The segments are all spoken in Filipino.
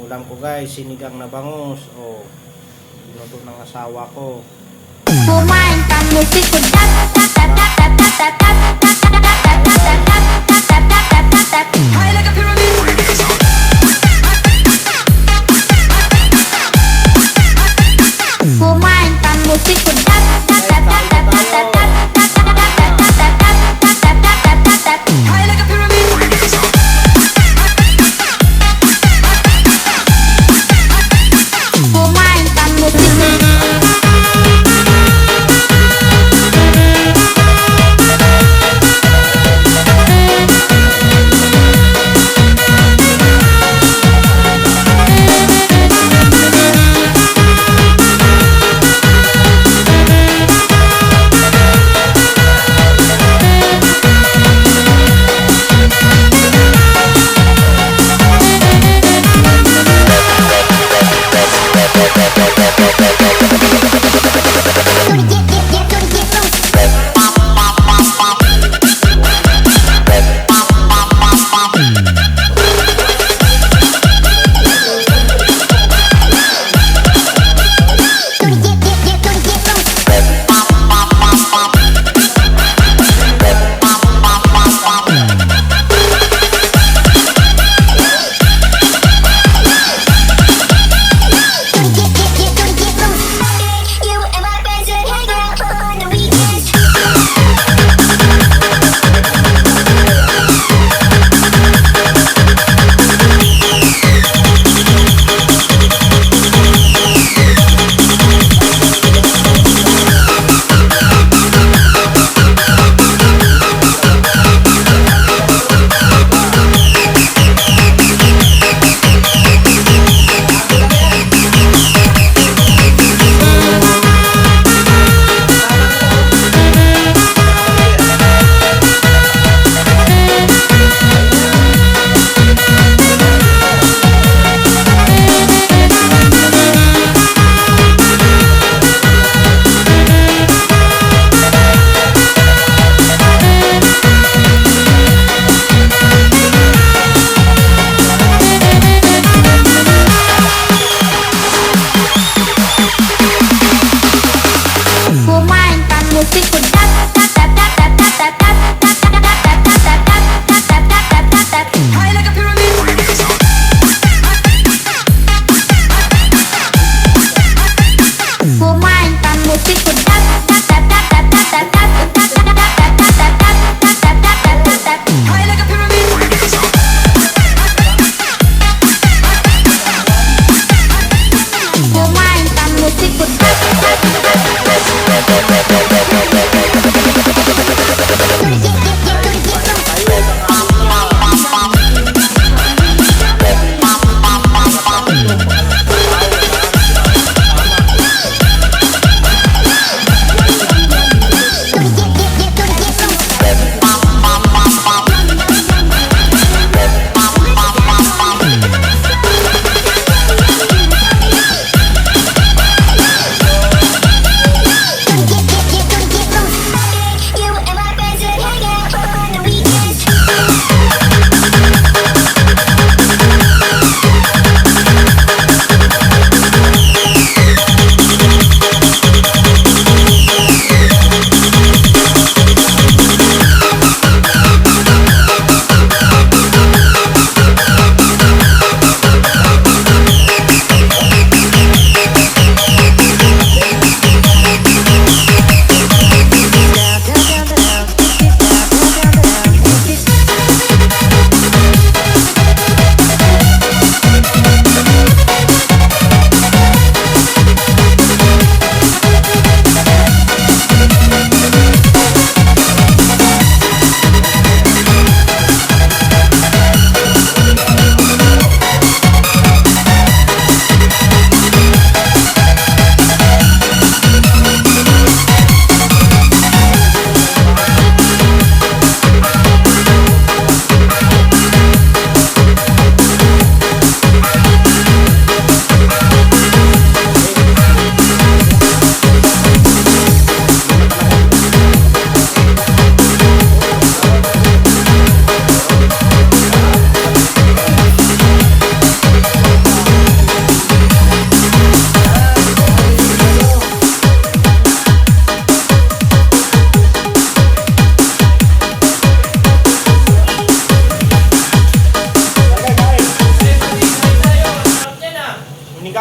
Ulam ko guys, sinigang na bangus. O, binuto ng asawa ko. Kumainkan musik ku high like a pyramid. Kumainkan musik ku high like a pyramid. Kumainkan musik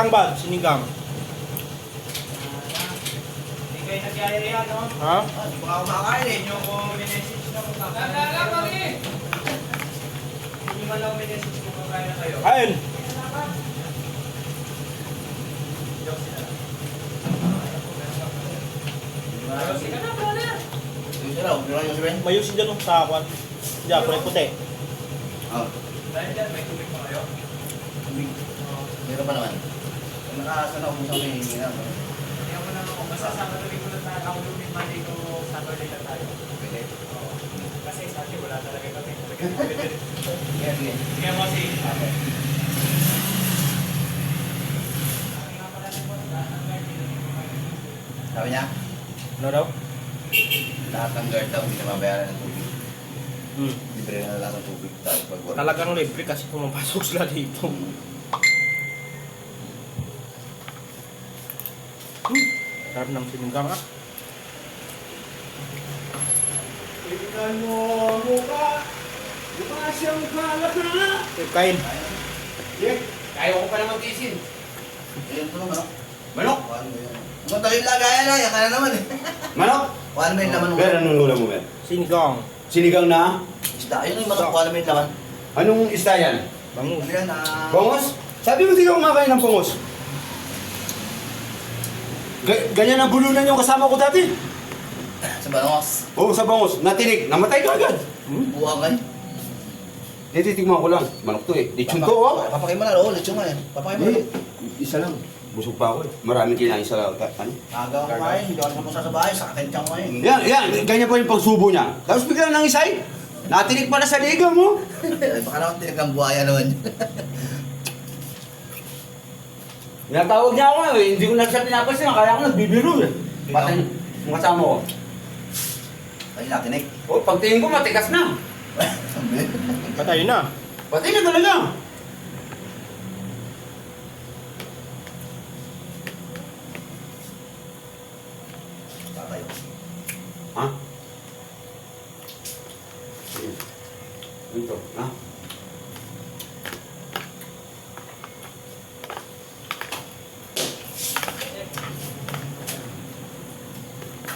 Sinigang ba? Sinigang. Hindi kayo nag-iaya, no? Ha? Baka kumakain eh. Hindi ko minessage na kung kakain. Hindi man lang minessage kung kakain na kayo. Kain! Ayos ka na, brother. Mayo si dyan sa kwan. Diyan, puti-puti. Dahil dyan, may tubig pa kayo. Meron pa naman. Nakasana ako sa may hihina. Hindi ako na ako. Basta sa matuloy ko na tayo. Ako lumit Monday ko Saturday na tayo. Pwede. Oo. Kasi Sunday wala talaga kami. Sige, sige. Sige mo si. Okay. Sabi niya, Ano daw? lahat ng guard daw, hindi na mabayaran ng tubig. Hmm. Libre na lahat ng tubig. Tapos pag wala. Talagang libre kasi pumapasok sila dito. Sarap ng sinigang ah. Tingnan mo ang mukha, mukha siyang kalakala. Kain. Kaya ko pa naman tisin. Ayun po naman. Manok? Kung tayo lagayan na, yan ka na naman eh. Manok? Kung ano may laman mo. Ber, anong ulam mo, Ber? Sinigang. Sinigang na? Isda, yun yung manok, kung ano may laman. Anong isda yan? Bangus. Ano yan, Bangos? Sabi mo hindi ka kumakain ng bangos. Ganyan ang bulunan yung kasama ko dati. sa banos. Oo, sa bangos. Natinig. Namatay ka agad. Buwangan. Titikman ko lang. Manok to eh. Lechon to oh. Papakay mo na, oo, lechon nga yan. Papakay mo na. Isa lang. Busog pa ako eh. Maraming kinain sa ano. Aga ko kumain, hindi ako napunta sa bahay, sa akin siyang kumain. Yan. Ganyan pa yung pagsubo niya. Tapos bigla nang isay. Natinig pa na sa liga mo. Ay, baka naman tinigang buhaya naman. Natawag niya ako eh. Hindi ko na siya pinapansin. Kaya ako nagbibiro eh. Pati yung kasama ko. Ay, nakinig. Oh, pagtingin ko matigas na. Patay na. Pati na talaga. Tatay. Ha? Ito, ha?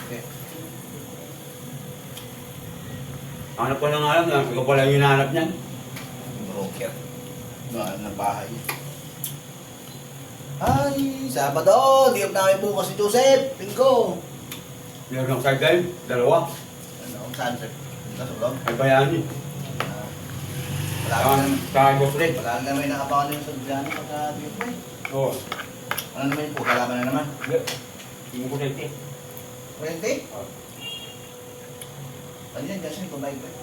Okay. Hanap ko lang alam na, ikaw pala yung hinahanap niyan. Broker. Mahal ng bahay. Ay, Sabado! Di na kami bukas si Joseph. Linggo. Meron ng sideline, dalawa. Ano, kung saan, sir? Dito sa vlog. Ay bayani. Wala ka naman. Kaya boss rin. Wala ka naman nakapakan din sa Diyan pagka di ko eh. Oo. Ano naman yung po? Kalaban na naman. Yung ko rin. Kurente? Oh. Ano yan? Diyan siya kung live eh.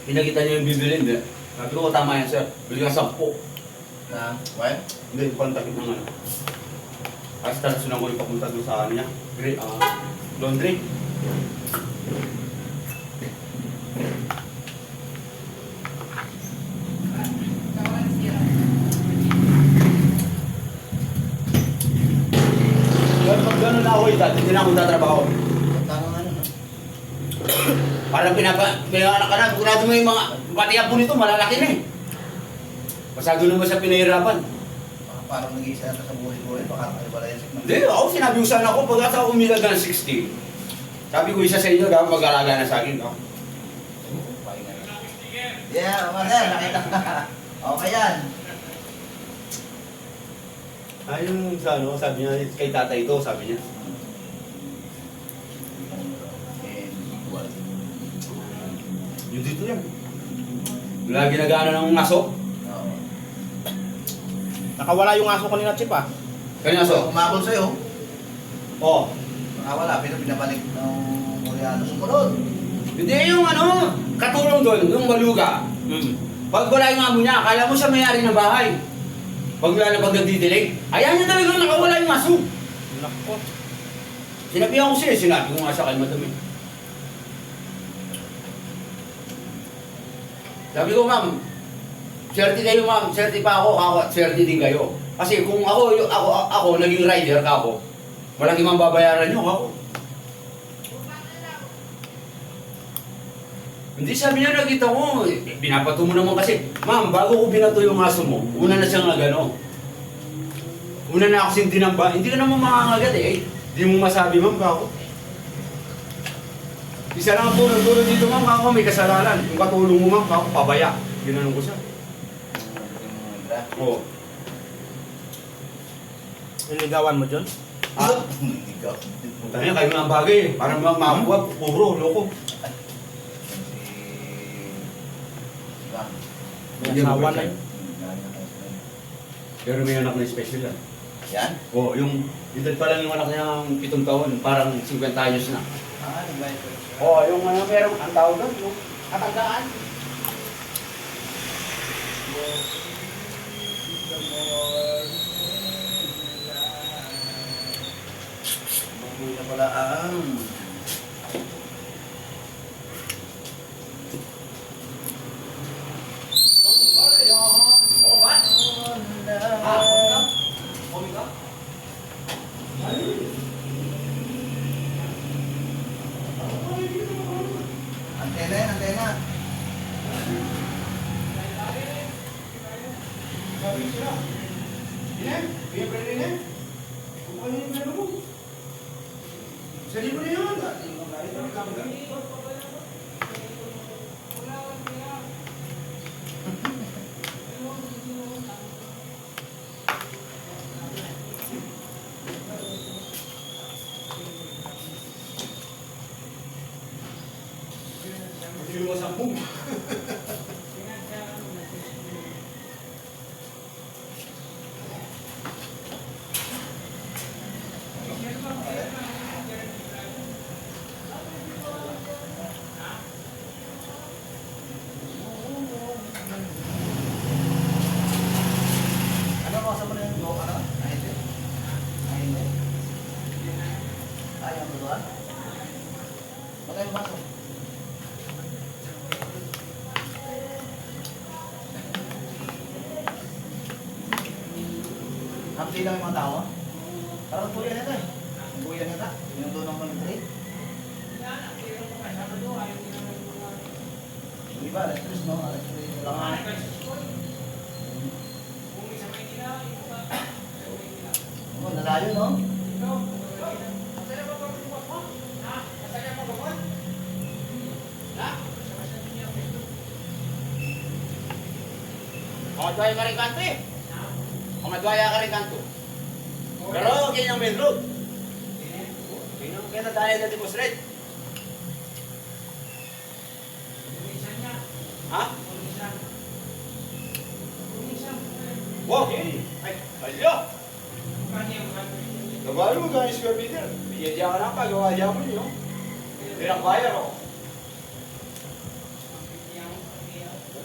Pinakita niyo yung bibilin, di? Sabi ko, tama yan sir. Bili ka 10. Na, well? Hindi, kontak ng ano. Kasi talagang sunang ko yung papunta doon sa ano niya. Laundry. Pero pag gano'n na ako dati, hindi na ako tatrabaho. Tama nga no? Parang pinanganak ka na, sigurado mo yung mga pati apo nito, malalaki na eh. Masyado naman siya pinahirapan. Baka parang nag-iisa na sa buhay-buhay. Baka wala yan. Hindi, ako sinabi ko sana ako, pag ako umilag ng 60, sabi ko isa sa inyo, dapat mag-alaga na sa akin. Oh. Yeah, umaga. Nakita ka. Okay yan. Ayun sa ano, sabi niya, kay tatay ito, sabi niya. Well, Yung dito yan. Lagi nag-ano ng aso. oo. Nakawala yung aso kanina, Chip ah. Kanya aso? Umabol sa'yo. Oo. Nakawala. Pinabalik ng Koreano. Sumunod. Hindi yung ano, katulong doon, yung maluga. Pag wala yung amo niya, akala mo siya may-ari ng bahay. Pag wala na pag nagdidilig, ayan niya talagang nakawala yung aso. Nako. Sinabihan ko siya, sinabi ko nga sa kanya madami. Sabi ko, ma'am, swerte kayo ma'am, swerte pa ako, swerte din kayo. Kasi kung ako naging rider ka ako, malaki mang babayaran niyo ako. Hindi, sabi niya, nakita ko. Binabato mo naman kasi. Ma'am, bago ko binato yung aso mo, una na siyang nagano. Una na ako siyang dinamba. Hindi ka naman makangagat eh. Hindi mo masabi, ma'am, kako. Isa lang ang tulong dito, ma'am, kako may kasalanan. Yung katulong mo, ma'am, kako, pabaya. Ginanong ko siya. Oo. Niligawan mo, John? Ah, punta niya, kayo nga ang bagay eh. Parang makakuha, puro, loko. May asawa na yun. Pero may anak na special yan. Yan? Oo, yung edad pa lang yung anak niya ng 7 taon, parang 50 anyos na. Nagbayad ko. Oo, yung ano, meron, ang tawag doon, yung katandaan. Mabuhay na pala ang... Antena yan, antena. Sino mo sampung? Ano mo sa mo na yung go? Ano? Ahente? Ahente? Ayaw mo doon? Patay mo baso. Hapdi lang yung mga tao? Parang buyan nito eh. Buyan nito. Yung doon ng mag-trade. Yung iba, alas 3 no? Alas 3 lang. Oh, nalayo no? Kamadwaya ka rin kanto eh. Kamadwaya ka rin kanto. Pero ganyan ang main road. Kaya nadali na Timos Red. Ha? Wow! Ay, alyo! Gawalo mo gano'y square meter. Biyadya ka na pa, gawa mo niyo. Dirang bayar o.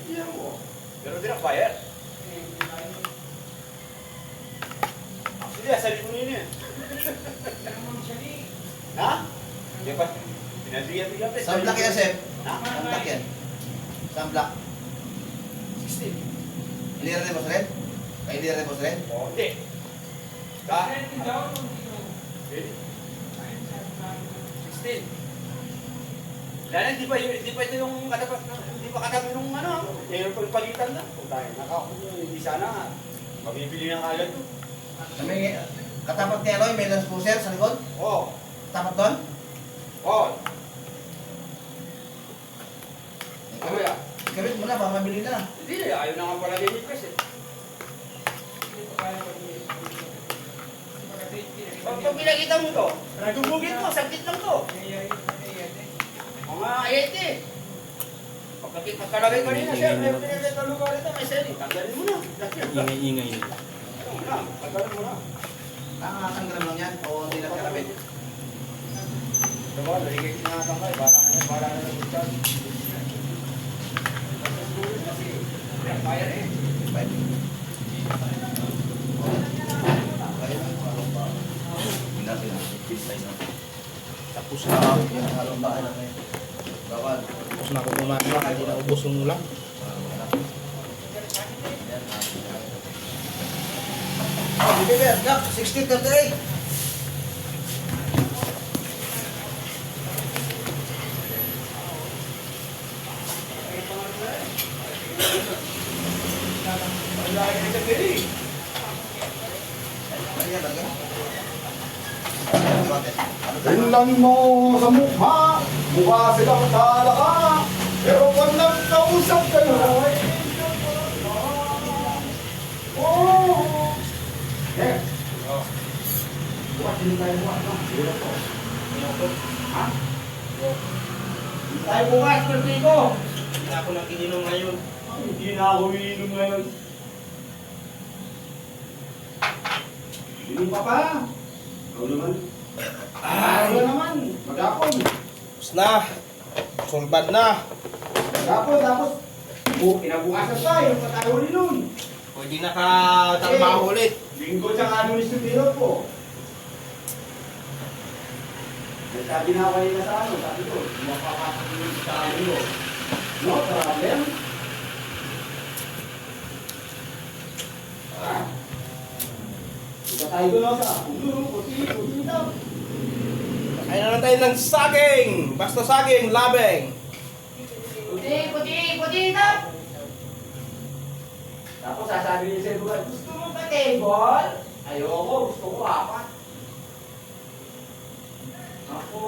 Biyadya mo. Pero dirang bayar. Actually, asali ko nyo yun. Ha? Di ba? Pinabigyan-bigyan pa. Samblak yan, Sep. Ha? Samblak yan. Samblak. 16. Clear na boss red? Kay clear na boss red? O, hindi. Ka? 16. Lalo, di ba ito yung katapat, hindi pa katapat yung ano, yung pagpalitan na. Kung tayo, hindi sana, mabibili ng agad to. Sa may katapat ni Aloy, may lens pusher sa likod? Oo. Katapat doon? Oo. Ano ya? Ikabit mo na, baka mabili na. Hindi, ayaw na nga pala din yung press eh. Pag pinakita mo to, nagugugit mo, sakit lang to. Mga 80. Pagkalagay kanina siya, may pinakita lugar ito, may selling. Tanggalin mo na. Ingay-ingay nila. Ano mo na, tanggalin mo na. Nakakatanggal lang yan o hindi lang karabit? Diba, laligay ko na tanggal, para na nagugtan. Kaya eh. Pwede. Kaya lang, halong ba? Hindi natin size na. Tapos na ako. Yan, halong ba? Ano kayo? Bawal. Tapos na ako kumain. Hindi na ubos yung ulam. Oh, Bibiber, Gak, 1638. Tingnan mo sa mukha, mukha silang talaka. Pero pag nagkausap kayo, ay oh! Eh, bukas din tayo bukas, no? Hirap ko. Ha? Hindi tayo bukas, Pertico. Hindi na ako nakikinom ngayon. Ay, hindi na ako iinom ngayon. Inom pa pa. Ikaw naman. Ikaw naman. Maghapon. Tapos na. Sulbad na. Maghapon, tapos kinabukasan pa, yung tayo uli nun. Pwede na ka trabaho ulit. Linggo sa ano ni Stupino po. Sabi na ako kanina sa ano, sabi ko, mapapasok yun sa ano. No problem. Ika tayo doon sa ulo, puti daw. Kaya na lang tayo ng saging. Basta saging, labeng. Puti daw! Tapos sasabi niya sa iba, gusto mo ba table? Ayoko, gusto ko apat. Ako,